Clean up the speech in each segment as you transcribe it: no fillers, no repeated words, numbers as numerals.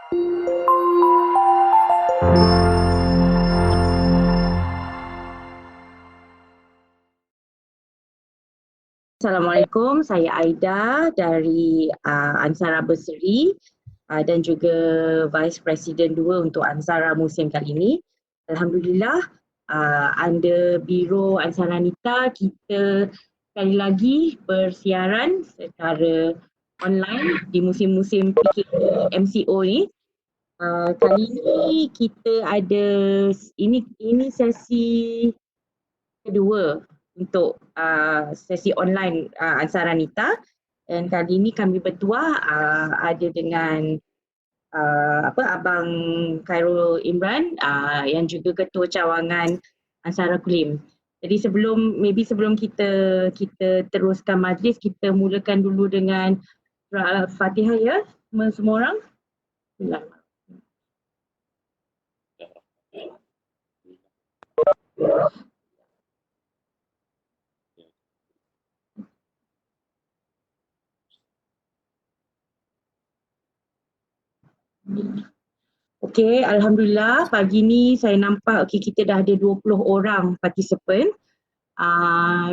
Assalamualaikum, saya Aida dari Ansara Berseri dan juga Vice President 2 untuk Ansara musim kali ini. Alhamdulillah, under Biro Ansara Nita, kita sekali lagi bersiaran secara online di musim-musim PKP MCO ni. Kali ini kita ada, ini sesi kedua untuk sesi online Ansara Nita, dan kali ini kami berdua ada dengan Abang Khairul Imran yang juga Ketua Cawangan Ansara Kulim. Jadi sebelum kita teruskan majlis, kita mulakan dulu dengan surah Al-Fatihah ya, semua orang. Okey, Alhamdulillah pagi ni saya nampak kita dah ada 20 orang participant.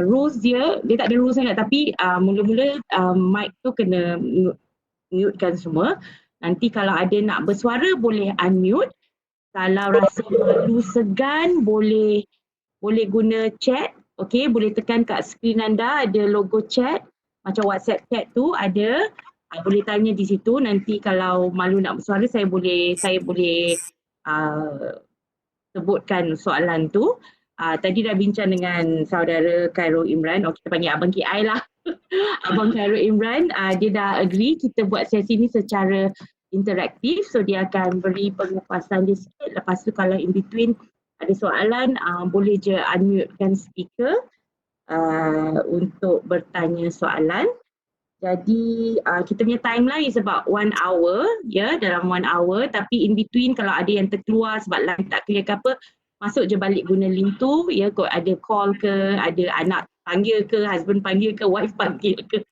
Rules dia tak ada rules sangat, tapi mula-mula mic tu kena mute-kan semua. Nanti kalau ada nak bersuara boleh unmute. Kalau rasa malu segan boleh guna chat. Okey, boleh tekan kat skrin anda ada logo chat, macam WhatsApp chat tu ada. Boleh tanya di situ. Nanti kalau malu nak bersuara saya boleh sebutkan soalan tu. Tadi dah bincang dengan saudara Khairul Imran. Kita panggil Abang KI lah. Abang Khairul Imran, dia dah agree kita buat sesi ni secara interaktif. So dia akan beri pengupasan dia sikit. Lepas tu kalau in between ada soalan, boleh je unmute-kan speaker untuk bertanya soalan. Jadi kita punya timeline is about 1 hour ya, dalam 1 hour, tapi in between kalau ada yang terkeluar sebab line tak clear ke apa, masuk je balik guna link tu ya. Kau ada call ke, ada anak panggil ke, husband panggil ke, wife panggil ke,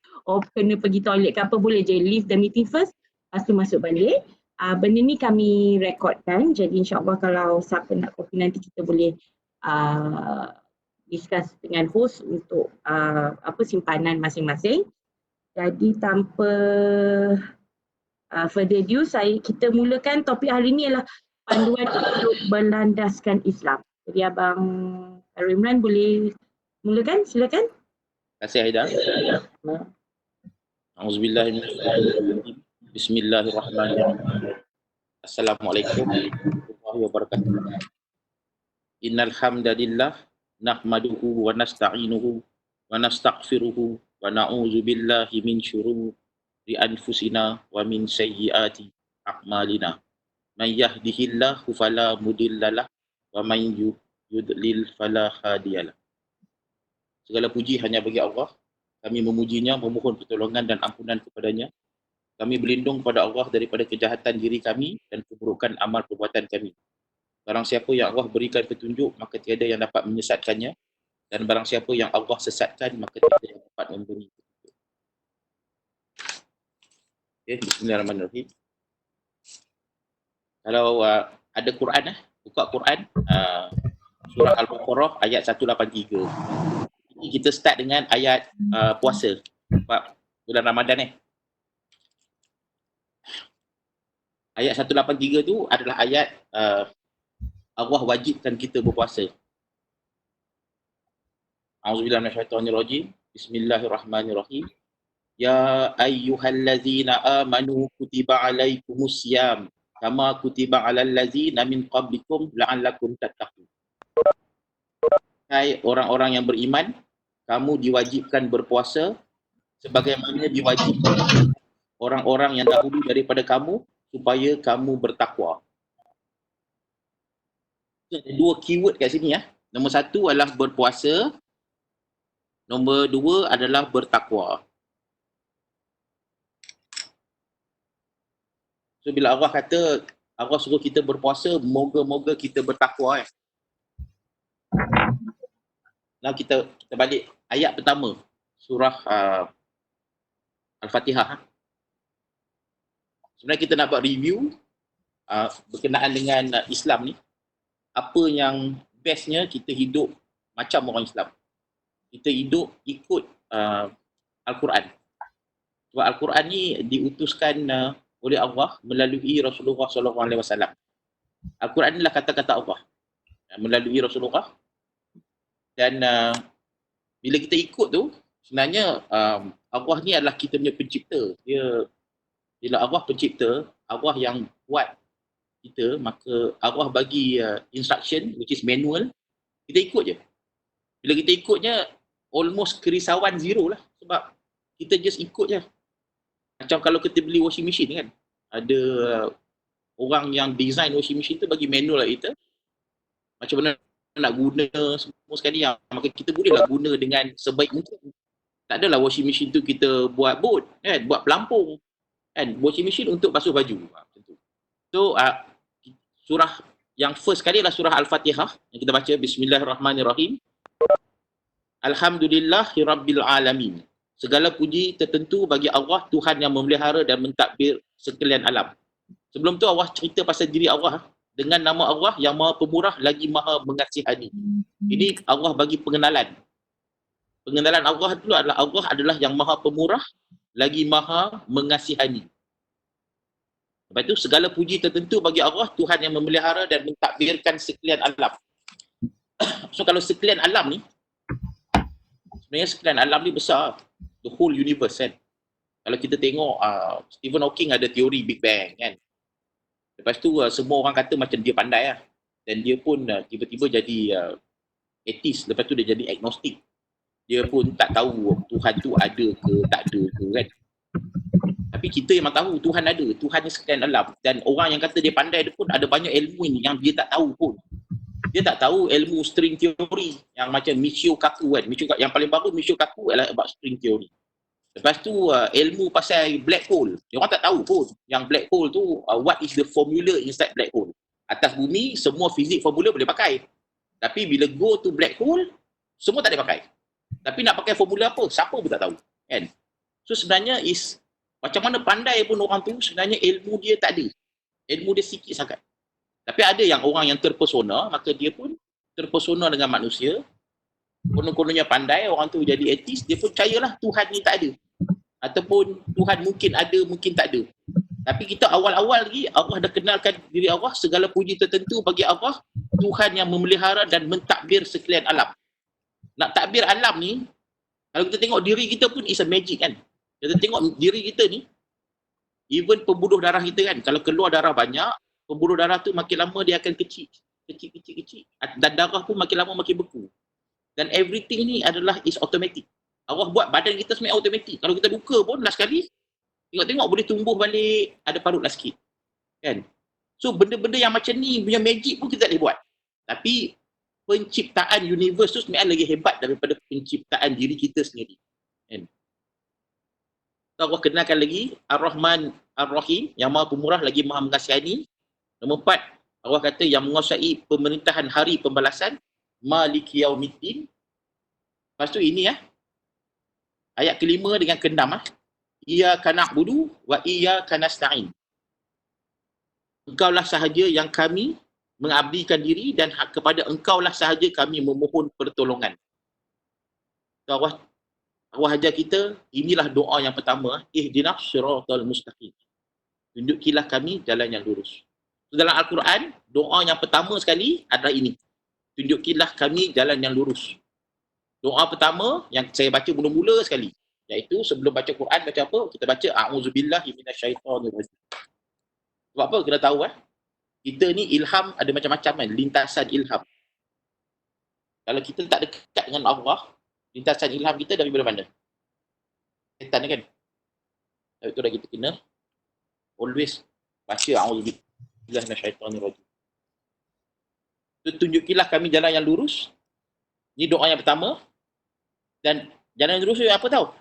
kena pergi toilet ke apa, boleh je leave the meeting first, lepas tu masuk balik. Benda ni kami rekodkan, jadi insyaAllah kalau siapa nak kopi nanti kita boleh discuss dengan host untuk simpanan masing-masing. Jadi tanpa further ado, kita mulakan topik hari ini adalah panduan hidup berlandaskan Islam. Jadi Abang Khairul Imran boleh mulakan, silakan. Terima kasih Aida. Auzubillahi Bismillahirrahmanirrahim. Assalamualaikum warahmatullahi wabarakatuh. Innal hamdalillah nahmaduhu wa nasta'inuhu wa nastaghfiruhu wa na'udzu billahi min syururi anfusina wa min sayyiati a'malina. May yahdihillahu fala mudhillalah wa may yudlil fala hadiyalah. Segala puji hanya bagi Allah. Kami memujinya, memohon pertolongan dan ampunan kepadanya. Kami berlindung kepada Allah daripada kejahatan diri kami dan keburukan amal perbuatan kami. Barang siapa yang Allah berikan petunjuk, maka tiada yang dapat menyesatkannya. Dan barang siapa yang Allah sesatkan, maka tiada yang dapat memberi petunjuk. Okay, bismillahirrahmanirrahim. Kalau ada Quran, buka Quran, surah Al-Baqarah ayat 183. Ini kita start dengan ayat puasa. Sebab bulan Ramadan Ayat 183 tu adalah ayat Allah wajibkan kita berpuasa. A'udzubillahi minasyaitonirrajim. Bismillahirrahmanirrahim. Ya ayyuhallazina amanu kutiba alaikumusiyam kama kutiba alal ladzina min qablikum la'allakum tattaqun. Hai orang-orang yang beriman, kamu diwajibkan berpuasa sebagaimana diwajibkan orang-orang yang dahulu daripada kamu supaya kamu bertakwa. Ada dua keyword kat sini ya. Nombor satu adalah berpuasa. Nombor dua adalah bertakwa. So bila Allah kata, Allah suruh kita berpuasa, moga-moga kita bertakwa. Nah kita balik ayat pertama surah Al-Fatihah. Sebenarnya kita nak buat review berkenaan dengan Islam ni, apa yang bestnya kita hidup macam orang Islam. Kita hidup ikut Al-Quran. Sebab Al-Quran ni diutuskan oleh Allah melalui Rasulullah SAW. Al-Quran inilah kata-kata Allah melalui Rasulullah. Dan bila kita ikut tu, sebenarnya Allah ni adalah kita punya pencipta. Bila Allah pencipta, Allah yang buat kita, maka Allah bagi instruction, which is manual, kita ikut je. Bila kita ikutnya, almost kerisauan zero lah. Sebab kita just ikut je. Macam kalau kita beli washing machine kan, ada orang yang design washing machine tu bagi manual lah kita, macam mana nak guna semua sekali yang, maka kita bolehlah guna dengan sebaik mungkin. Tak adalah washing machine tu kita buat boat, kan, buat pelampung, kan, washing machine untuk basuh baju. Macam tu. So, surah yang first kali adalah surah Al-Fatihah yang kita baca, Bismillahirrahmanirrahim. Alhamdulillahirabbil alamin. Segala puji tertentu bagi Allah, Tuhan yang memelihara dan mentadbir sekalian alam. Sebelum tu Allah cerita pasal diri Allah dengan nama Allah yang Maha Pemurah lagi Maha Mengasihani. Ini Allah bagi pengenalan. Pengenalan Allah dulu adalah Allah adalah yang Maha Pemurah lagi Maha Mengasihani. Lepas tu segala puji tertentu bagi Allah, Tuhan yang memelihara dan mentadbirkan sekalian alam. So kalau sekalian alam ni, sebenarnya sekalian alam ni besar. The whole universe kan. Kalau kita tengok Stephen Hawking ada teori Big Bang kan. Lepas tu semua orang kata macam dia pandai lah. Dan dia pun tiba-tiba jadi atheist. Lepas tu dia jadi agnostic. Dia pun tak tahu Tuhan tu ada ke tak ada ke kan. Tapi kita memang tahu Tuhan ada. Tuhan ni sekalian alam. Dan orang yang kata dia pandai dia pun ada banyak ilmu ni yang dia tak tahu pun. Dia tak tahu ilmu string theory yang macam Michio Kaku kan. Yang paling baru Michio Kaku adalah about string theory. Lepas tu ilmu pasal black hole. Dia orang tak tahu pun yang black hole tu what is the formula inside black hole. Atas bumi semua fizik formula boleh pakai. Tapi bila go to black hole semua tak boleh pakai. Tapi nak pakai formula apa? Siapa pun tak tahu. Kan? So sebenarnya is macam mana pandai pun orang tu sebenarnya ilmu dia tak ada. Ilmu dia sikit sangat. Tapi ada yang orang yang terpesona, maka dia pun terpesona dengan manusia. Konon-kononnya pandai, orang tu jadi ateist, dia pun percayalah Tuhan ni tak ada. Ataupun Tuhan mungkin ada, mungkin tak ada. Tapi kita awal-awal lagi, Allah dah kenalkan diri Allah, segala puji tertentu bagi Allah, Tuhan yang memelihara dan mentadbir sekalian alam. Nak takbir alam ni, kalau kita tengok diri kita pun is a magic kan. Kita tengok diri kita ni, even pembuluh darah kita kan, kalau keluar darah banyak, pembuluh darah tu makin lama dia akan kecil. Dan darah pun makin lama makin beku. Dan everything ni adalah is automatic. Allah buat badan kita sebenarnya automatic. Kalau kita luka pun last kali, tengok-tengok boleh tumbuh balik, ada parut lah sikit. Kan? So benda-benda yang macam ni punya magic pun kita tak boleh buat. Tapi penciptaan universe tu sebenarnya lagi hebat daripada penciptaan diri kita sendiri. Kan? So, Allah kenalkan lagi Ar-Rahman Ar-Rahim, yang Maha Pemurah lagi Maha Mengasihani. Nombor 4, Allah kata yang menguasai pemerintahan hari pembalasan, Maliki Yaumiddin. Lepas tu ini ayat kelima dengan keenam Iyyaka na'budu wa iyyaka nasta'in. Engkaulah sahaja yang kami mengabdikan diri dan kepada engkaulah sahaja kami memohon pertolongan. So, Allah ajar kita, inilah doa yang pertama, ihdinas siratal mustaqim. Tunjukilah kami jalan yang lurus. So, dalam Al-Quran, doa yang pertama sekali adalah ini. Tunjukilah kami jalan yang lurus. Doa pertama yang saya baca mula-mula sekali, iaitu sebelum baca Quran baca apa? Kita baca a'udzubillahi minasyaitonirrajim. Sebab apa? Kita tahu kita ni ilham ada macam-macam kan, lintasan ilham. Kalau kita tak dekat dengan Allah, lintasan ilham kita dari mana? Setan kan? Sebab itu dah kita kena always baca a'udzubillahi minasyaitonirrajim. Tunjukilah kami jalan yang lurus. Ini doa yang pertama. Dan jalan yang lurus apa tahu?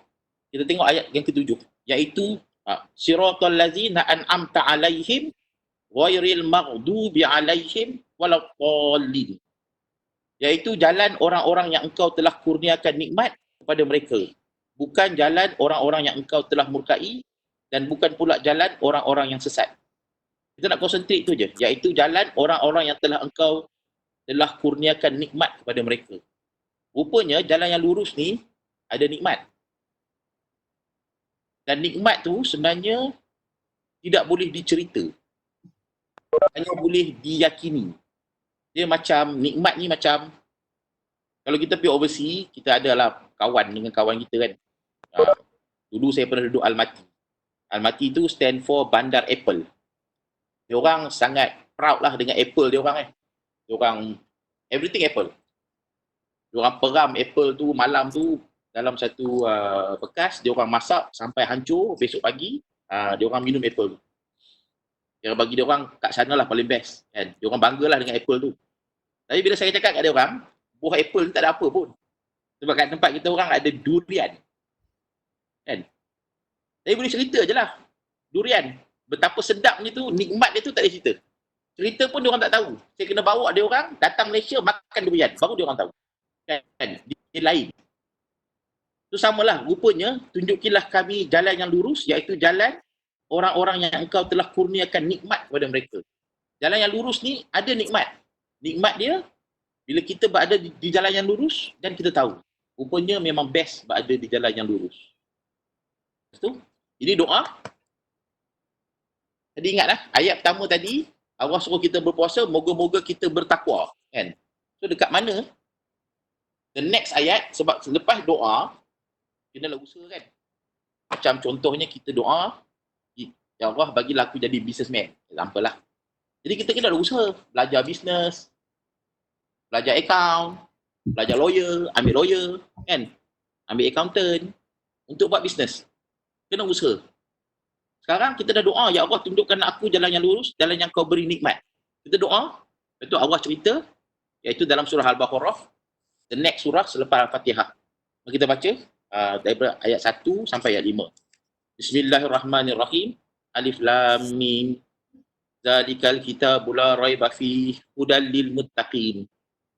Kita tengok ayat yang ke-7, iaitu siratal ladzina an'amta alaihim ghairil maghdubi alaihim waladdallin. Iaitu jalan orang-orang yang engkau telah kurniakan nikmat kepada mereka. Bukan jalan orang-orang yang engkau telah murkai dan bukan pula jalan orang-orang yang sesat. Kita nak konsentrate tu je, iaitu jalan orang-orang yang engkau telah kurniakan nikmat kepada mereka. Rupanya jalan yang lurus ni ada nikmat. Dan nikmat tu sebenarnya tidak boleh dicerita. Hanya boleh diyakini. Dia macam, nikmat ni macam, kalau kita pergi overseas, kita adalah kawan dengan kawan kita kan. Dulu saya pernah duduk Almaty. Almaty tu stand for Bandar Apple. Diorang sangat proud lah dengan Apple diorang kan. Diorang, everything Apple. Diorang peram Apple tu malam tu dalam satu bekas, diorang masak sampai hancur, besok pagi, diorang minum Apple tu. Yang bagi diorang kat sana lah paling best kan. Diorang banggalah dengan Apple tu. Tapi bila saya cakap kat diorang, buah Apple ni tak ada apa pun. Sebab kat tempat kita orang ada durian. Kan? Saya boleh cerita je lah. Durian. Betapa sedapnya tu, nikmat dia tu tak ada cerita. Cerita pun diorang tak tahu. Saya kena bawa diorang datang Malaysia makan durian. Baru diorang tahu. Kan? Dia lain. Tu samalah. Rupanya, tunjukilah kami jalan yang lurus, iaitu jalan orang-orang yang engkau telah kurniakan nikmat kepada mereka. Jalan yang lurus ni ada nikmat. Nikmat dia, bila kita berada di jalan yang lurus dan kita tahu. Rupanya memang best berada di jalan yang lurus. Lepas tu, ini doa. Tadi ingatlah, ayat pertama tadi, Allah suruh kita berpuasa, moga-moga kita bertakwa. Kan? So dekat mana? The next ayat, sebab selepas doa, kenalah usaha kan. Macam contohnya kita doa, Ya Allah bagilah aku jadi businessman. Example lah. Jadi kita kena ada usaha. Belajar bisnes, belajar account, belajar lawyer, ambil lawyer, kan? Ambil accountant untuk buat bisnes. Kena usaha. Sekarang kita dah doa, Ya Allah tunjukkan aku jalan yang lurus, jalan yang kau beri nikmat. Kita doa, lepas tu Allah cerita, iaitu dalam surah Al-Baqarah, the next surah selepas Al-Fatihah. Kita baca daripada ayat 1 sampai ayat 5. Bismillahirrahmanirrahim. Alif Lam Mim. Zalikal kitabul la raiba fihi hudal lil muttaqin.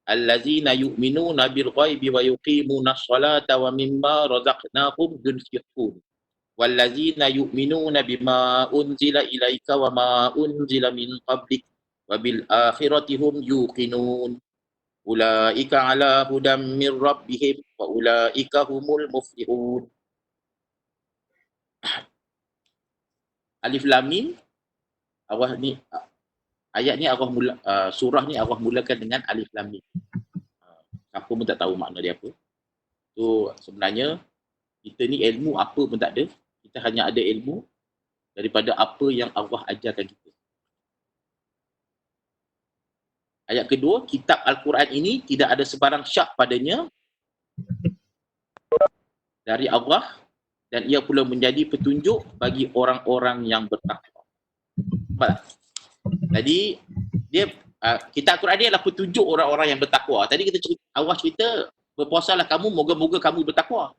Allazina yu'minuna bil ghaibi wa yuqimuna sholata wa mimma razaqnahum yunfiqun. Wallazina yu'minuna bima unzila ilaika wa ma unzila min qablik wa bil akhirati hum yuqinun. Ulaika ala hudam min rabbihim wa ulaika humul muflihun. Alif Lam Mim. Allah ni ayat ni Allah mula, surah ni Allah mulakan dengan Alif Lam Mim. Siapa pun tak tahu makna dia apa. So sebenarnya kita ni ilmu apa pun tak ada. Kita hanya ada ilmu daripada apa yang Allah ajarkan kita. Ayat kedua, kitab Al-Quran ini tidak ada sebarang syak padanya dari Allah dan ia pula menjadi petunjuk bagi orang-orang yang bertakwa. Jadi dia kitab Al-Quran ni adalah petunjuk orang-orang yang bertakwa. Tadi kita cerita, Allah cerita berpuasalah kamu, moga-moga kamu bertakwa.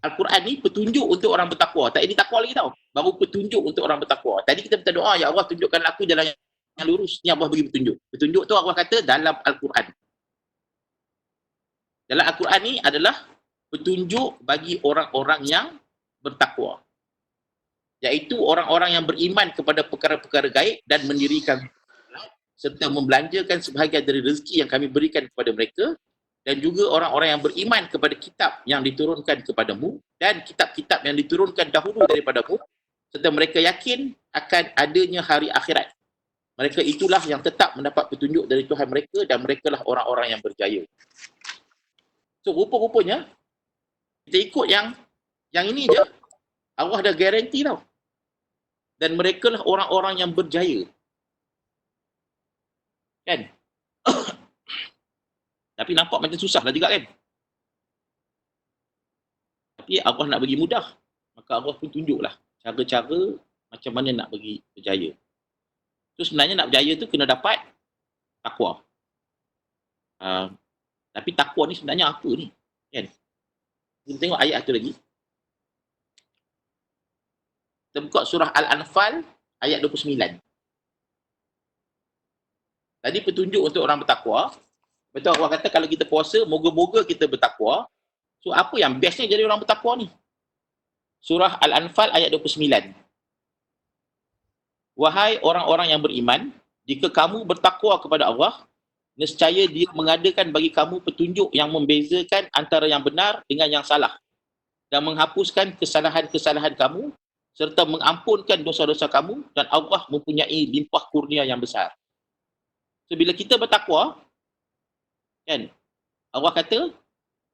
Al-Quran ni petunjuk untuk orang bertakwa. Tak ini takwa lagi tau. Baru petunjuk untuk orang bertakwa. Tadi kita minta doa, Ya Allah tunjukkan aku jalan yang lurus. Ni Allah bagi petunjuk. Petunjuk tu Allah kata dalam Al-Quran. Dalam Al-Quran ni adalah petunjuk bagi orang-orang yang bertakwa. Iaitu orang-orang yang beriman kepada perkara-perkara gaib dan mendirikan serta membelanjakan sebahagian dari rezeki yang kami berikan kepada mereka, dan juga orang-orang yang beriman kepada kitab yang diturunkan kepadamu dan kitab-kitab yang diturunkan dahulu daripadamu, serta mereka yakin akan adanya hari akhirat. Mereka itulah yang tetap mendapat petunjuk dari Tuhan mereka dan merekalah orang-orang yang berjaya. So rupa-rupanya kita ikut yang ini je, Allah dah garanti tau. Dan merekalah orang-orang yang berjaya. Kan? Tapi nampak macam susah lah juga kan? Tapi Allah nak bagi mudah. Maka Allah pun tunjuklah cara-cara macam mana nak bagi berjaya. So sebenarnya nak berjaya tu kena dapat takwa. Tapi takwa ni sebenarnya apa ni? Kan? Kita tengok ayat satu lagi. Kita buka surah Al-Anfal ayat 29. Tadi petunjuk untuk orang bertakwa. Betul Allah kata kalau kita puasa, moga-moga kita bertakwa. So apa yang bestnya jadi orang bertakwa ni? Surah Al-Anfal ayat 29. Wahai orang-orang yang beriman, jika kamu bertakwa kepada Allah, nescaya Dia mengadakan bagi kamu petunjuk yang membezakan antara yang benar dengan yang salah dan menghapuskan kesalahan-kesalahan kamu serta mengampunkan dosa-dosa kamu, dan Allah mempunyai limpah kurnia yang besar. So, bila kita bertakwa, kan, Allah kata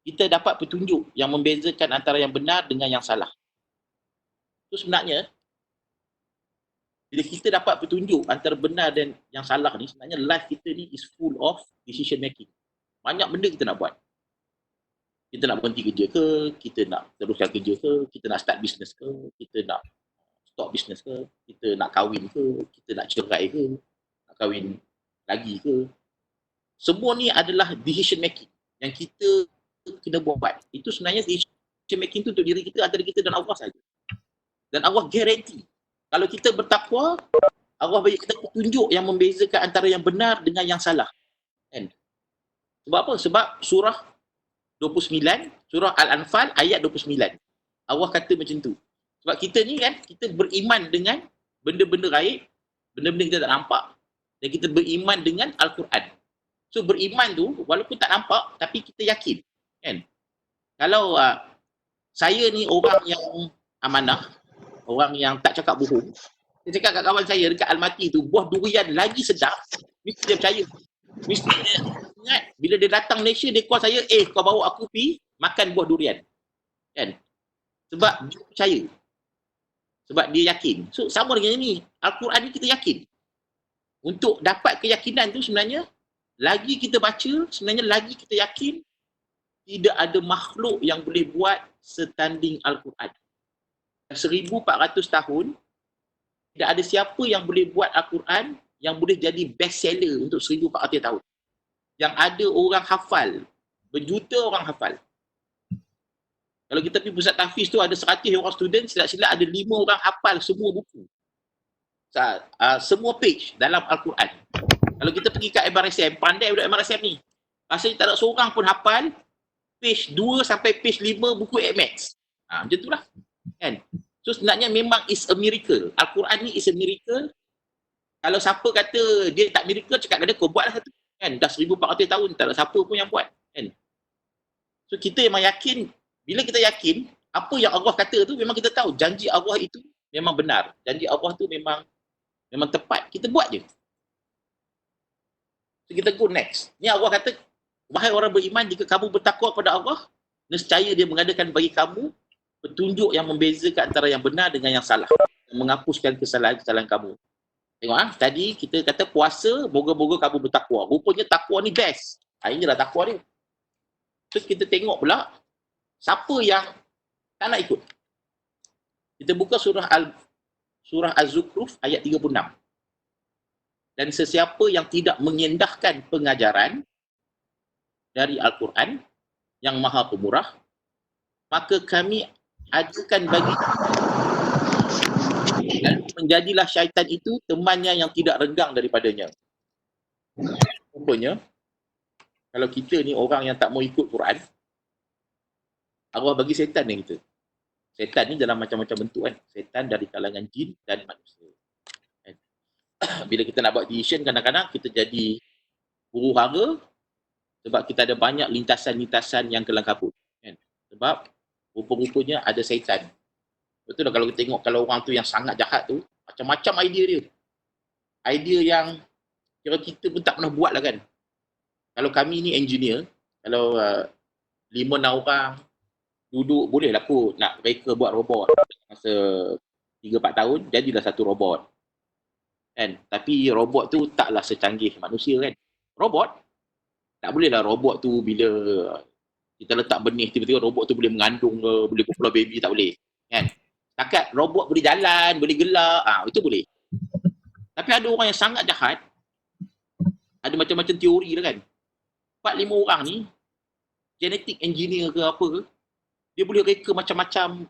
kita dapat petunjuk yang membezakan antara yang benar dengan yang salah. So, sebenarnya bila kita dapat petunjuk antara benar dan yang salah ni, sebenarnya life kita ni is full of decision making. Banyak benda kita nak buat. Kita nak berhenti kerja ke, kita nak teruskan kerja ke, kita nak start business ke, kita nak stop business ke, kita nak kahwin ke, kita nak cerai ke, nak kahwin lagi ke. Semua ni adalah decision making yang kita kena buat. Itu sebenarnya decision making tu untuk diri kita, antara kita dan Allah saja. Dan Allah guarantee kalau kita bertakwa, Allah bagi kita petunjuk yang membezakan antara yang benar dengan yang salah. Kan? Sebab apa? Sebab surah 29, surah Al-Anfal ayat 29. Allah kata macam tu. Sebab kita ni kan, kita beriman dengan benda-benda gaib, benda-benda kita tak nampak, dan kita beriman dengan Al-Quran. So beriman tu, walaupun tak nampak, tapi kita yakin. Kan? Kalau saya ni orang yang amanah, orang yang tak cakap bohong, saya cakap kat kawan saya dekat Almaty tu, buah durian lagi sedap, mesti dia percaya. Mesti dia ingat, bila dia datang Malaysia, dia call saya, kau bawa aku pergi makan buah durian. Kan? Sebab dia percaya. Sebab dia yakin. So sama dengan ni, Al-Quran ni kita yakin. Untuk dapat keyakinan tu sebenarnya, lagi kita baca, sebenarnya lagi kita yakin, tidak ada makhluk yang boleh buat setanding Al-Quran. 1400 tahun, tidak ada siapa yang boleh buat Al-Quran yang boleh jadi best seller untuk 1400 tahun. Yang ada orang hafal, berjuta orang hafal. Kalau kita pergi pusat tahfiz tu ada 100 orang student, silap-silap ada 5 orang hafal semua buku. Semua page dalam Al-Quran. Kalau kita pergi kat MRSM, pandai budak MRSM ni. Rasanya tak ada seorang pun hafal page 2 sampai page 5 buku Maths. Macam tu lah. Kan? So sebenarnya memang is a miracle. Al-Quran ni is a miracle. Kalau siapa kata dia tak miracle, cakap kat dia, kau buatlah satu. Kan? Dah 1400 tahun, tak ada siapa pun yang buat. Kan? So kita memang yakin, bila kita yakin, apa yang Allah kata tu memang kita tahu, janji Allah itu memang benar. Janji Allah tu memang tepat. Kita buat je. So kita go next. Ni Allah kata, wahai orang beriman, jika kamu bertakwa kepada Allah, nescaya Dia mengadakan bagi kamu petunjuk yang membezakan antara yang benar dengan yang salah, menghapuskan kesalahan-kesalahan kamu. Tengok tadi kita kata puasa, moga-moga kamu bertakwa. Rupanya takwa ni best. Inilah takwa dia. Terus kita tengok pula siapa yang tak nak ikut. Kita buka surah Az-Zukhruf ayat 36. Dan sesiapa yang tidak mengendahkan pengajaran dari Al-Quran yang Maha Pemurah, maka kami adakan bagi dan menjadilah syaitan itu temannya yang tidak renggang daripadanya. Rupanya, kalau kita ni orang yang tak mau ikut Quran, Allah bagi syaitan dengan kita. Syaitan ni dalam macam-macam bentuk kan. Syaitan dari kalangan jin dan manusia. Bila kita nak buat decision, kadang-kadang kita jadi huru hara sebab kita ada banyak lintasan-lintasan yang kelang kabut. Kan? Sebab rupa-rupanya ada syaitan. Betul lah, kalau kita tengok kalau orang tu yang sangat jahat tu, macam-macam idea dia. Idea yang kira kita pun tak pernah buat lah kan. Kalau kami ni engineer, kalau 5-6 orang duduk, boleh lah kot nak reka buat robot. Masa 3-4 tahun, jadilah satu robot. Kan? Tapi robot tu taklah secanggih manusia kan. Robot, tak bolehlah robot tu bila kita letak benih, tiba-tiba robot tu boleh mengandung ke, boleh keluar baby, tak boleh. Kan? Takat robot boleh jalan, boleh gelak, itu boleh. Tapi ada orang yang sangat jahat, ada macam-macam teori lah kan. 4-5 orang ni, genetic engineer ke apa ke, dia boleh reka macam-macam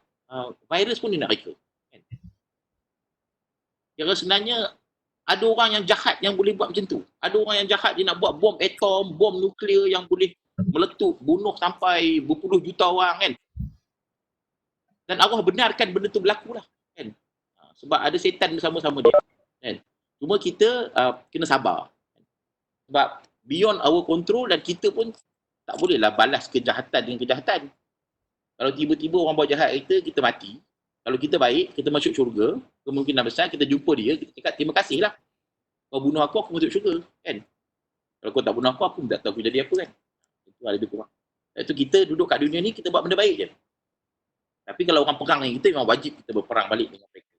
virus pun dia nak reka. Kan? Kira sebenarnya, ada orang yang jahat yang boleh buat macam tu. Ada orang yang jahat dia nak buat bom atom, bom nuklear yang boleh meletup, bunuh sampai berpuluh juta orang kan. Dan Allah benarkan benda tu berlaku lah. Kan? Sebab ada setan bersama-sama dia. Kan? Cuma kita kena sabar. Sebab beyond our control dan kita pun tak bolehlah balas kejahatan dengan kejahatan. Kalau tiba-tiba orang buat jahat kita mati. Kalau kita baik, kita masuk syurga, kemungkinan besar kita jumpa dia, kita cakap terima kasih lah. Kau bunuh aku masuk syurga. Kan? Kalau kau tak bunuh aku tak tahu aku jadi apa kan. Itu lebih kurang. Itu kita duduk kat dunia ni, kita buat benda baik je. Tapi kalau orang perang dengan kita, memang wajib kita berperang balik dengan mereka.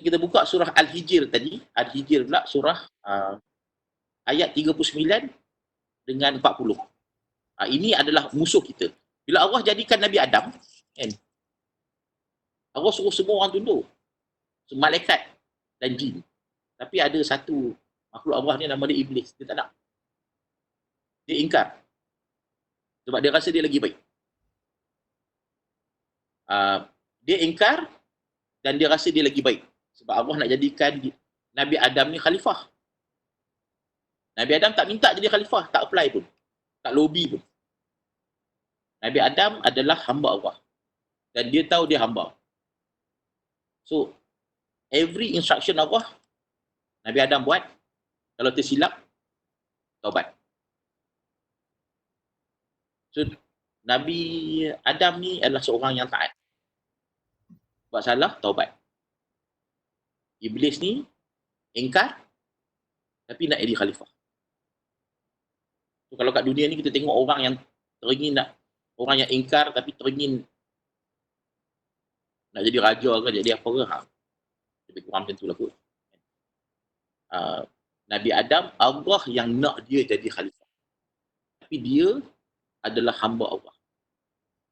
Kita buka surah Al-Hijr tadi. Al-Hijr pula surah ayat 39 dengan 40. Ini adalah musuh kita. Bila Allah jadikan Nabi Adam, kan, Allah suruh semua orang tunduk. Malaikat dan jin. Tapi ada satu makhluk Allah ni nama dia Iblis. Dia tak nak. Dia ingkar. Sebab dia rasa dia lagi baik. Dia ingkar dan dia rasa dia lagi baik. Sebab Allah nak jadikan Nabi Adam ni khalifah. Nabi Adam tak minta jadi khalifah. Tak apply pun. Tak lobby pun. Nabi Adam adalah hamba Allah. Dan dia tahu dia hamba. So, every instruction Allah, Nabi Adam buat. Kalau tersilap, taubat. So, Nabi Adam ni adalah seorang yang taat. Buat salah, taubat. Iblis ni, ingkar, tapi nak jadi khalifah. So, kalau kat dunia ni kita tengok orang yang teringin nak, orang yang ingkar tapi teringin nak jadi raja ke, jadi apa ke, lebih kurang macam tu lah kot. Nabi Adam, Allah yang nak dia jadi khalifah. Tapi dia adalah hamba Allah.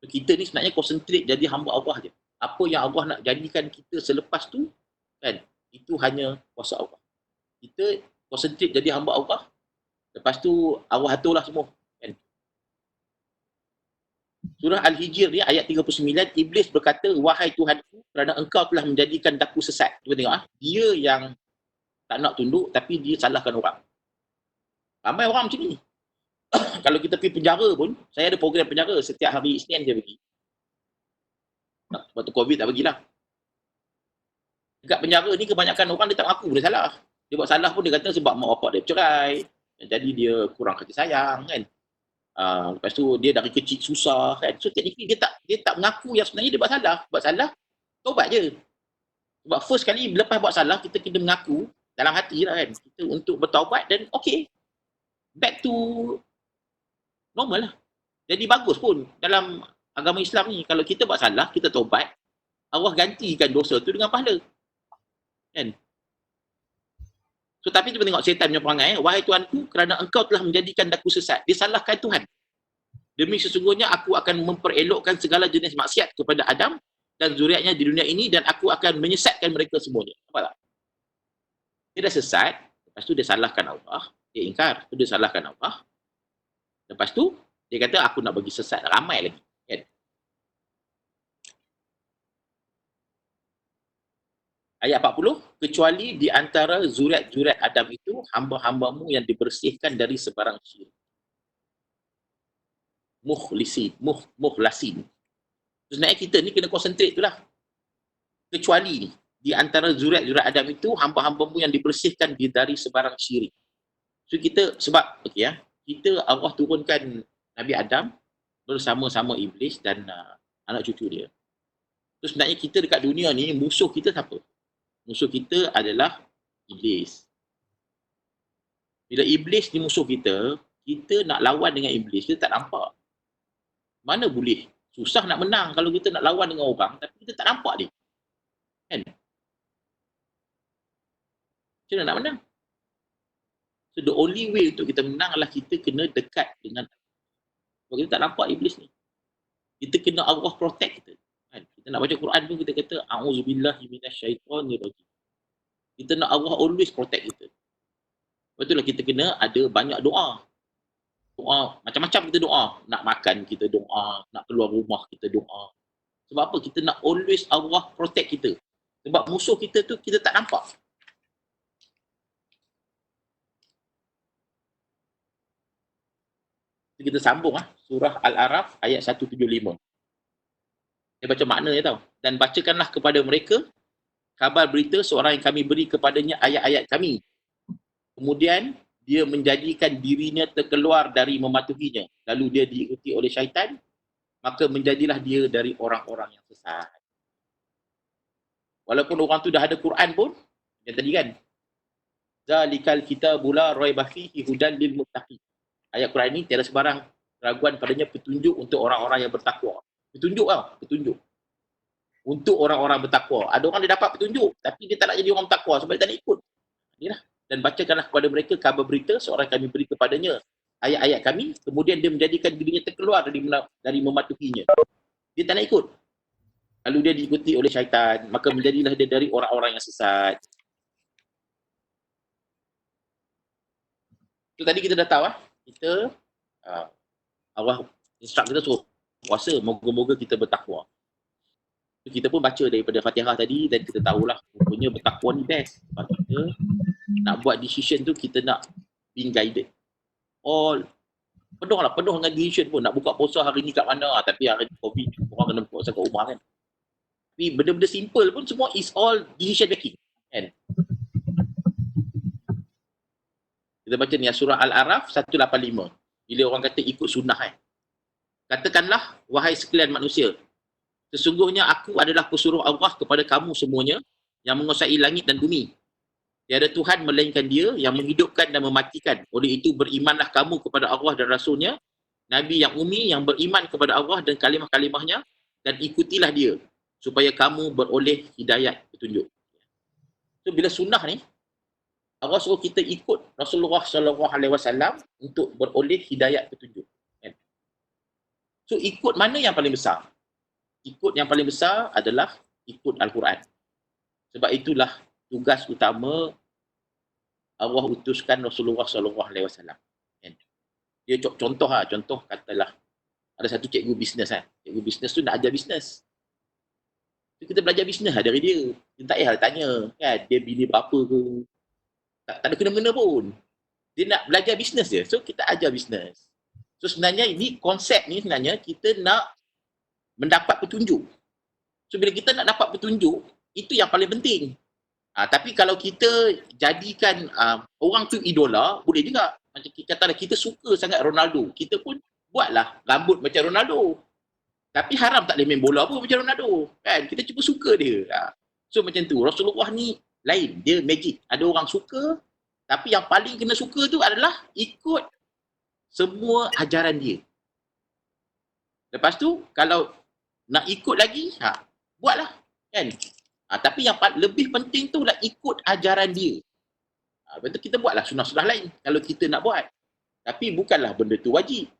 So, kita ni sebenarnya konsentrate jadi hamba Allah je. Apa yang Allah nak jadikan kita selepas tu, kan, itu hanya kuasa Allah. Kita konsentrate jadi hamba Allah, lepas tu Allah aturlah semua. Kan? Surah Al-Hijr ni ayat 39, Iblis berkata, wahai Tuhanku, kerana engkau telah menjadikan daku sesat. Cuba tengok, dia yang tak nak tunduk, tapi dia salahkan orang. Ramai orang macam ni. Kalau kita pergi penjara pun, saya ada program penjara, setiap hari Isnin saya pergi. Waktu COVID tak pergilah. Dekat penjara ni kebanyakan orang dia tak mengaku dia salah. Dia buat salah pun dia kata sebab mak bapak dia bercerai. Jadi dia kurang kasih sayang kan. Lepas tu dia dari kecil susah kan. So technically dia tak mengaku yang sebenarnya dia buat salah. Buat salah, taubat je. Sebab first kali lepas buat salah, kita kena mengaku dalam hati lah kan. Kita untuk bertaubat dan okay. Back to normal lah. Jadi bagus pun dalam agama Islam ni. Kalau kita buat salah, kita taubat, Allah gantikan dosa tu dengan pahala. Kan? So tapi kita tengok syaitan punya perangai, wahai Tuhanku, kerana engkau telah menjadikan daku sesat. Dia salahkan Tuhan. Demi sesungguhnya aku akan memperelokkan segala jenis maksiat kepada Adam dan zuriatnya di dunia ini dan aku akan menyesatkan mereka semuanya. Nampak tak? Dia dah sesat, lepas tu dia salahkan Allah, dia ingkar, tu dia salahkan Allah. Lepas tu dia kata aku nak bagi sesat ramai lagi. Kan? Ayat 40, kecuali di antara zuriat-zuriat Adam itu, hamba-hambamu yang dibersihkan dari sebarang syirik. Mukhlasin. Sebenarnya kita ni kena konsentrate tu lah. Kecuali ni, di antara zuriat-zuriat Adam itu, hamba-hambamu yang dibersihkan dari sebarang syirik. So kita, sebab, kita Allah turunkan Nabi Adam bersama-sama Iblis dan anak cucu dia. So sebenarnya kita dekat dunia ni, musuh kita siapa? Musuh kita adalah Iblis. Bila Iblis ni musuh kita, kita nak lawan dengan Iblis, kita tak nampak. Mana boleh? Susah nak menang kalau kita nak lawan dengan orang, tapi kita tak nampak dia. Kan? Macam mana nak menang? So the only way untuk kita menang adalah kita kena dekat dengan Allah. Sebab kita tak nampak Iblis ni. Kita kena Allah protect kita. Kan? Kita nak baca Quran pun kita kata a'udzubillahi minasyaitonirrajim. Kita nak Allah always protect kita. Betul lah kita kena ada banyak doa. Doa macam-macam kita doa. Nak makan kita doa, nak keluar rumah kita doa. Sebab apa? Kita nak always Allah protect kita. Sebab musuh kita tu kita tak nampak. Kita sambung surah Al-Araf ayat 175. Dia baca makna dia tau. Dan bacakanlah kepada mereka kabar berita seorang yang kami beri kepadanya ayat-ayat kami. Kemudian dia menjadikan dirinya terkeluar dari mematuhinya. Lalu dia diikuti oleh syaitan, maka menjadilah dia dari orang-orang yang sesat. Walaupun orang tu dah ada Quran pun, yang tadi kan, zalikal kitabul la raiba fihi hudan lil muttaqin. Ayat Quran ini tiada sebarang keraguan padanya petunjuk untuk orang-orang yang bertakwa. Petunjuk petunjuk. Untuk orang-orang bertakwa. Ada orang dia dapat petunjuk, tapi dia tak nak jadi orang bertakwa sebab dia tak nak ikut. Inilah. Dan bacakanlah kepada mereka kabar berita seorang kami beri kepadanya ayat-ayat kami, kemudian dia menjadikan dirinya terkeluar dari mematuhinya. Dia tak nak ikut. Lalu dia diikuti oleh syaitan, maka menjadilah dia dari orang-orang yang sesat. Itu tadi kita dah tahu kita Allah instruct kita suruh puasa, moga-moga kita bertakwa. Kita pun baca daripada Fatihah tadi dan kita tahulah rupanya bertakwa ni best. Sebab kita nak buat decision tu kita nak being guided. Penuh dengan decision pun. Nak buka puasa hari ni kat mana, tapi hari ni COVID, orang kena buka puasa kat rumah kan. Tapi benda-benda simple pun semua is all decision making kan. Kita baca ni surah Al-A'raf 185. Bila orang kata ikut sunnah Katakanlah, wahai sekalian manusia, sesungguhnya aku adalah pesuruh Allah kepada kamu semuanya yang menguasai langit dan bumi. Tiada Tuhan melainkan Dia yang menghidupkan dan mematikan. Oleh itu berimanlah kamu kepada Allah dan Rasulnya, Nabi yang ummi yang beriman kepada Allah dan kalimah-kalimahnya, dan ikutilah Dia supaya kamu beroleh hidayat petunjuk. So bila sunnah ni, Allah suruh kita ikut Rasulullah SAW untuk beroleh hidayat petunjuk. So ikut mana yang paling besar? Ikut yang paling besar adalah ikut Al-Quran. Sebab itulah tugas utama Allah utuskan Rasulullah SAW. Dia contoh katalah ada satu cikgu bisnes Cikgu bisnes tu nak ajar bisnes. So, kita belajar bisnes dari dia. Kita tak payah tanya kan dia bini berapa ke. Tak ada kena-mena pun. Dia nak belajar bisnes dia. So kita ajar bisnes. So sebenarnya ini konsep ni sebenarnya kita nak mendapat petunjuk. So bila kita nak dapat petunjuk, itu yang paling penting. Tapi kalau kita jadikan orang tu idola, boleh juga. Macam kita katalah kita suka sangat Ronaldo, kita pun buatlah rambut macam Ronaldo. Tapi haram tak boleh main bola pun macam Ronaldo. Kan? Kita cuma suka dia. So macam tu. Rasulullah ni lain. Dia magic. Ada orang suka, tapi yang paling kena suka tu adalah ikut semua ajaran dia. Lepas tu, kalau nak ikut lagi, buatlah. Kan? Tapi yang lebih penting tu lah ikut ajaran dia. Lepas tu kita buatlah sunnah-sunnah lain kalau kita nak buat. Tapi bukanlah benda tu wajib.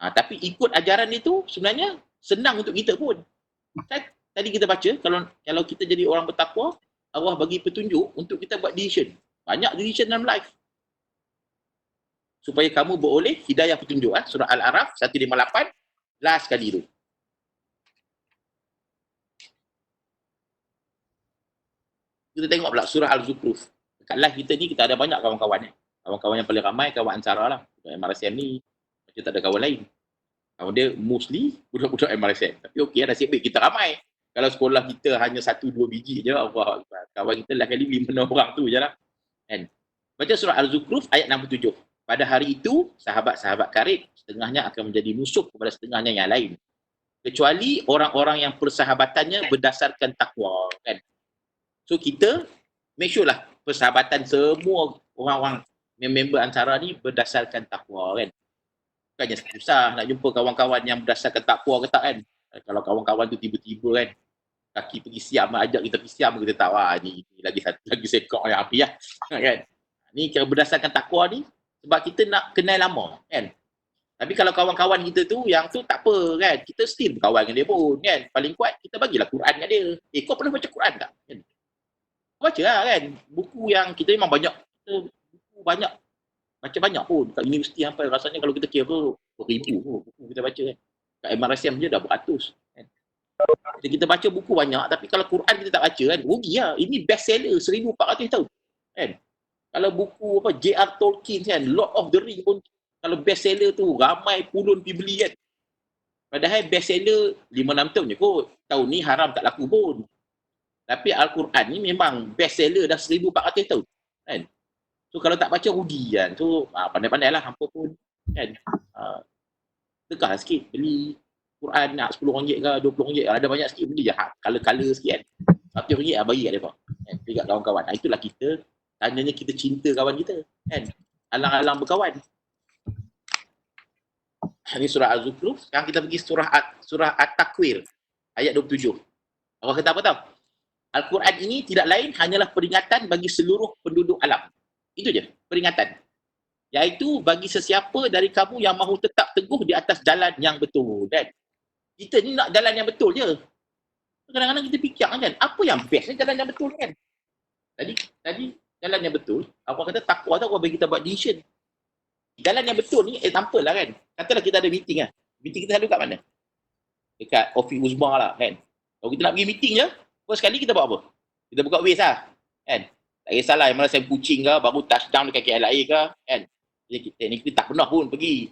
Tapi ikut ajaran dia tu sebenarnya senang untuk kita pun. Kan? Tadi kita baca, kalau kita jadi orang bertakwa, Allah bagi petunjuk untuk kita buat decision. Banyak decision dalam life. Supaya kamu beroleh hidayah petunjuk. Surah Al-A'raf 158, last kali tu. Kita tengok pula surah Al-Zukhruf. Dekat live kita ni, kita ada banyak kawan-kawan. Kawan-kawan yang paling ramai, kawan Ansara lah. Budak MRSM ni, macam tak ada kawan lain. Kawan dia mostly budak-budak MRSM. Tapi okey, nasib baik kita ramai. Kalau sekolah kita hanya 1-2 biji je, Allah, kawan kita lah kali 5-6 orang tu je lah. Kan? Baca surah Al-Zukhruf ayat 67. Pada hari itu, sahabat-sahabat karib, setengahnya akan menjadi musuh kepada setengahnya yang lain. Kecuali orang-orang yang persahabatannya berdasarkan takwa. Kan? So kita make sure lah persahabatan semua orang-orang member Ansara ni berdasarkan takwa kan. Bukannya susah nak jumpa kawan-kawan yang berdasarkan takwa ke tak kan. Kalau kawan-kawan tu tiba-tiba kan kaki pergi siam, ajak kita pergi siam, kita tahu ni lagi sekok yang api lah kan. Ni kira berdasarkan takwa ni sebab kita nak kenal lama kan. Tapi kalau kawan-kawan kita tu yang tu tak apa kan, kita still berkawan dengan dia pun kan. Paling kuat kita bagilah Quran kat dia. Kau pernah baca Quran tak? Kan? Baca lah kan. Buku yang kita memang banyak. Buku banyak. Baca banyak pun. Kat universiti sampai rasanya kalau kita kira beribu buku kita baca kan. Kat MRSM je dah beratus. Kan. Jadi kita baca buku banyak. Tapi kalau Quran kita tak baca kan, rugi lah. Ini best seller 1,400 tahun. Kan. Kalau buku J.R. Tolkien kan, Lord of the Rings pun kalau best seller tu ramai pulun pergi beli kan. Padahal best seller 5-6 tahun je kot. Tahun ni haram tak laku pun. Tapi Al-Quran ni memang best seller dah 1400 tahun. Kan? So kalau tak baca rugi kan. So pandai-pandai lah hampa pun. Kan? Tegah sikit beli Quran nak RM10 ke RM20. Ada banyak sikit beli je. Color-color sikit kan. RM100 lah bagi kat mereka. Kan? Bagi kat kawan-kawan. Itulah kita. Tandanya kita cinta kawan kita. Kan? Alang-alang berkawan. Ini surah Az-Zukhruf. Sekarang kita pergi surah At-Takwir. Ayat 27. Allah kata apa tau? Al-Quran ini tidak lain hanyalah peringatan bagi seluruh penduduk alam. Itu je, peringatan. Iaitu bagi sesiapa dari kamu yang mahu tetap teguh di atas jalan yang betul. Dan kita ni nak jalan yang betul je. Kadang-kadang kita fikir kan, apa yang best ni jalan yang betul kan? Tadi jalan yang betul, Allah kata takwa tu Allah bagi kita buat decision. Jalan yang betul ni, example lah kan. Katalah kita ada meeting lah. Meeting kita selalu kat mana? Dekat Office Uzma lah kan. Kalau kita nak pergi meeting je, first sekali kita buat apa? Kita buka Waze lah. Kan? Tak kisahlah yang mana saya kucing ke, baru touchdown dekat KLIA ke. Kan? Kita tak pernah pun pergi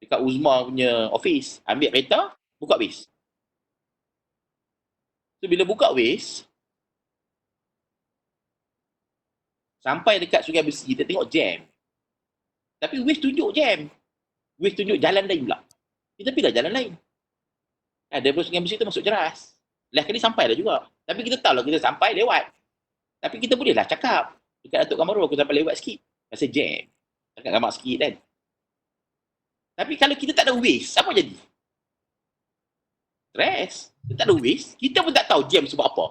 dekat Uzma punya office. Ambil kereta, buka Waze. So bila buka Waze, sampai dekat Sungai Besi, kita tengok jam. Tapi Waze tunjuk jam. Waze tunjuk jalan lain pula. Kita pilih jalan lain. Daripada Sungai Besi tu masuk Jeras. Last kali sampai dah juga. Tapi kita tahu lah kita sampai lewat. Tapi kita bolehlah cakap. Dekat Datuk Kamaru aku sampai lewat sikit. Rasa jam. Cakap gamak sikit kan. Tapi kalau kita tak ada Waze, apa jadi? Stress. Kita tak ada Waze. Kita pun tak tahu jam sebab apa.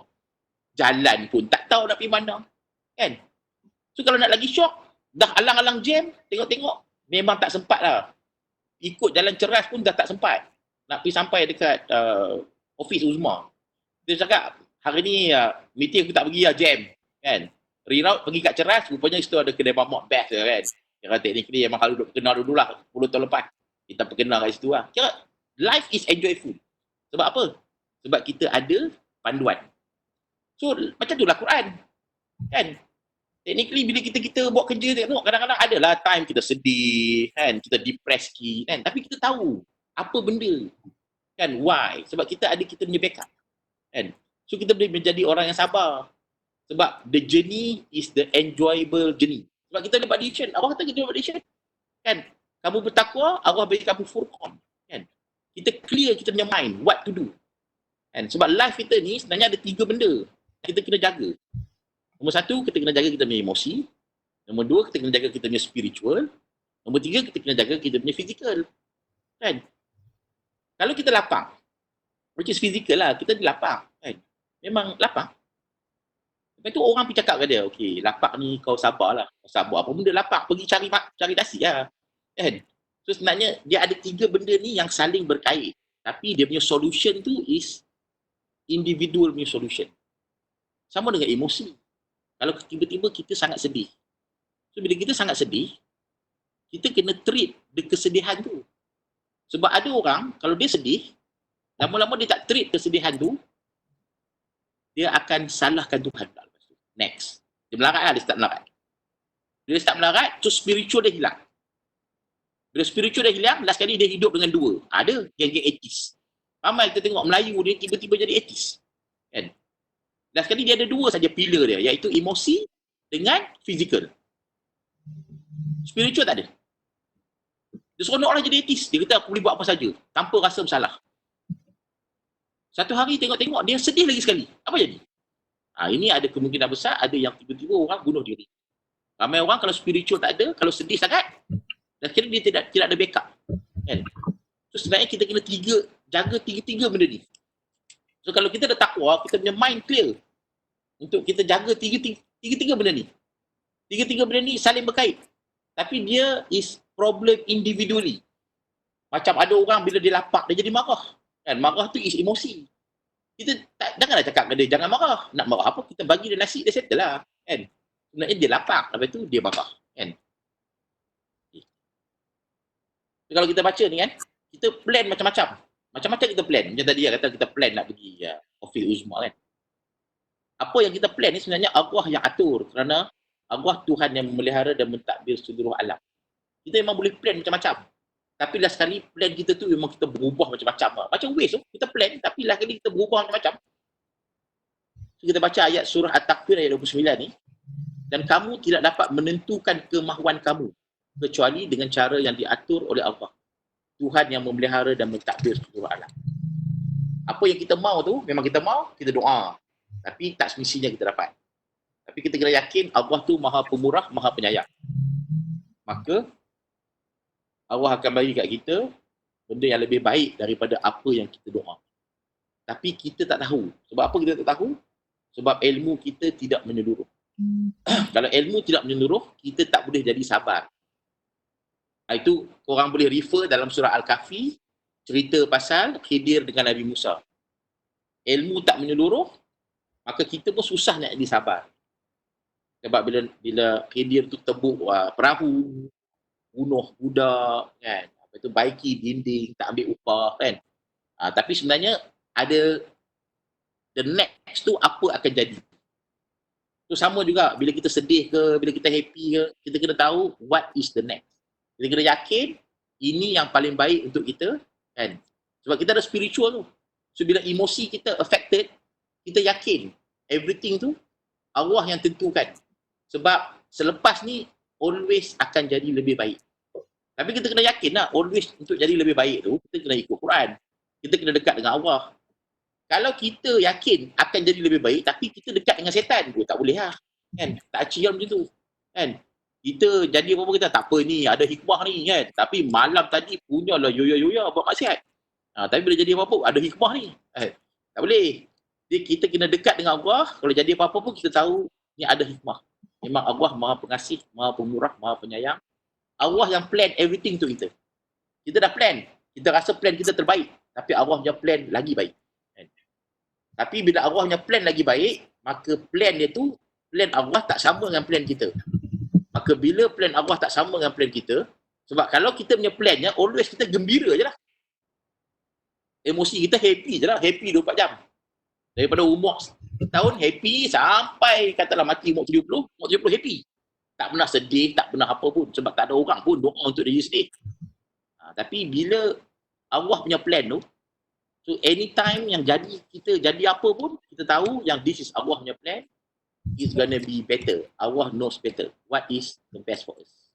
Jalan pun tak tahu nak pergi mana. Kan? So kalau nak lagi syok, dah alang-alang jam, tengok-tengok, memang tak sempat lah. Ikut jalan Ceras pun dah tak sempat. Nak pergi sampai dekat Office Uzma. Dia cakap, hari ni meeting aku tak pergi lah, jam. Kan? Reroute pergi kat Ceras, rupanya situ ada kedai mamak best kan. Kira technically memang kalau duduk kenal dulu lah, 10 tahun lepas. Kita perkenal kat situ lah. Kira life is enjoyable. Sebab apa? Sebab kita ada panduan. So, macam tu lah Quran. Kan? Technically bila kita buat kerja, tengok kadang-kadang adalah time kita sedih, kan? Kita depressed sikit, kan? Tapi kita tahu apa benda. Kan? Why? Sebab kita punya backup. Kan? So kita boleh menjadi orang yang sabar. Sebab the journey is the enjoyable journey. Sebab kita dapat decision. Allah kata kita dapat decision. Kan? Kamu bertakwa, Allah bagi kamu furqan. Kan? Kita clear kita punya mind, what to do. Kan? Sebab life kita ni sebenarnya ada 3 benda kita kena jaga. Nombor 1, kita kena jaga kita punya emosi. Nombor 2, kita kena jaga kita punya spiritual. Nombor 3, kita kena jaga kita punya physical. Kan? Kalau kita lapang, which is physical lah, kita lapang. Kan? Memang lapang. Lepas tu orang pergi cakap kat dia, okey, lapak ni kau sabarlah. Kau sabar apa benda lapak? Pergi cari nasi lah. Kan? So sebenarnya dia ada 3 benda ni yang saling berkait. Tapi dia punya solution tu is individual punya solution. Sama dengan emosi. Kalau tiba-tiba kita sangat sedih. So bila kita sangat sedih, kita kena treat kesedihan tu. Sebab ada orang, kalau dia sedih, lama-lama dia tak treat kesedihan tu, dia akan salahkan Tuhan. Next. Dia melarat lah, dia start melarat. Bila dia start melarat, so spiritual dia hilang. Bila spiritual dia hilang, last kali dia hidup dengan 2. Ada geng-geng atheist. Ramai kita tengok Melayu dia tiba-tiba jadi atheist. Kan? Last kali dia ada 2 saja pillar dia, iaitu emosi dengan physical. Spiritual tak ada. Dia seronok lah jadi atheist. Dia kata aku boleh buat apa saja tanpa rasa bersalah. Satu hari tengok-tengok dia sedih lagi sekali. Apa jadi? Ini ada kemungkinan besar ada yang tiba-tiba orang bunuh diri. Ramai orang kalau spiritual tak ada, kalau sedih sangat, dan kira dia tidak ada backup. Kan? So sebenarnya kita kena jaga tiga benda ni. So kalau kita ada takwa, kita punya mind clear untuk kita jaga tiga benda ni. Tiga benda ni saling berkait. Tapi dia is problem individually. Macam ada orang bila dia lapak, dia jadi marah. Kan? Marah tu is emosi. Kita janganlah cakap kepada dia, jangan marah. Nak marah apa? Kita bagi dia nasi, dia settle lah. Kan? Sebenarnya dia lapak, lepas tu dia marah. Kan? So, kalau kita baca ni kan, kita plan macam-macam. Macam-macam kita plan. Macam tadi dia kata kita plan nak pergi Office Uzma kan. Apa yang kita plan ni sebenarnya Allah yang atur. Kerana Allah Tuhan yang memelihara dan mentadbir seluruh alam. Kita memang boleh plan macam-macam. Tapi last kali plan kita tu memang kita berubah macam-macam lah. Macam Waze tu, kita plan tapi last kali kita berubah macam-macam. So, kita baca ayat surah At-Takwir ayat 29 ni, dan kamu tidak dapat menentukan kemahuan kamu kecuali dengan cara yang diatur oleh Allah, Tuhan yang memelihara dan mentadbir seluruh alam. Apa yang kita mahu tu, memang kita mahu, kita doa. Tapi tak semestinya kita dapat. Tapi kita kena yakin Allah tu maha pemurah, maha penyayang. Maka Allah akan bagi kat kita benda yang lebih baik daripada apa yang kita doa. Tapi kita tak tahu. Sebab apa kita tak tahu? Sebab ilmu kita tidak menyeluruh. Kalau ilmu tidak menyeluruh, kita tak boleh jadi sabar. Itu korang boleh refer dalam surah Al-Kahfi, cerita pasal Khidir dengan Nabi Musa. Ilmu tak menyeluruh, maka kita pun susah nak jadi sabar. Sebab bila Khidir tu tebuk perahu, bunuh budak, kan? Lepas tu baiki dinding, tak ambil upah, kan? Tapi sebenarnya ada the next tu apa akan jadi. Tu sama juga bila kita sedih ke, bila kita happy ke, kita kena tahu what is the next. Kita kena yakin ini yang paling baik untuk kita, kan? Sebab kita ada spiritual tu. So bila emosi kita affected, kita yakin everything tu Allah yang tentukan. Sebab selepas ni always akan jadi lebih baik. Tapi kita kena yakin lah, always untuk jadi lebih baik tu, kita kena ikut Quran. Kita kena dekat dengan Allah. Kalau kita yakin akan jadi lebih baik, tapi kita dekat dengan setan, tak boleh lah. Kan? Tak achieve macam tu. Kan? Kita jadi apa-apa, kita tak apa ni, ada hikmah ni, kan? Tapi malam tadi punyalah yoya-yoya buat maksiat. Tapi bila jadi apa-apa, ada hikmah ni. Tak boleh. Jadi kita kena dekat dengan Allah, kalau jadi apa-apa pun kita tahu ni ada hikmah. Memang Allah maha pengasih, maha pemurah, maha penyayang. Allah yang plan everything tu kita. Kita dah plan. Kita rasa plan kita terbaik. Tapi Allah punya plan lagi baik. Tapi bila Allah punya plan lagi baik, maka plan dia tu, plan Allah tak sama dengan plan kita. Maka bila plan Allah tak sama dengan plan kita, sebab kalau kita punya plannya, always kita gembira je lah. Emosi kita happy je lah. Happy 24 jam. Daripada umur tahun happy sampai katalah mati umur 70, umur 70 happy. Tak pernah sedih, tak pernah apa pun. Sebab tak ada orang pun doa untuk dia sedih. Tapi bila Allah punya plan tu, so anytime yang kita jadi apa pun, kita tahu yang this is Allah punya plan, it's gonna be better. Allah knows better what is the best for us.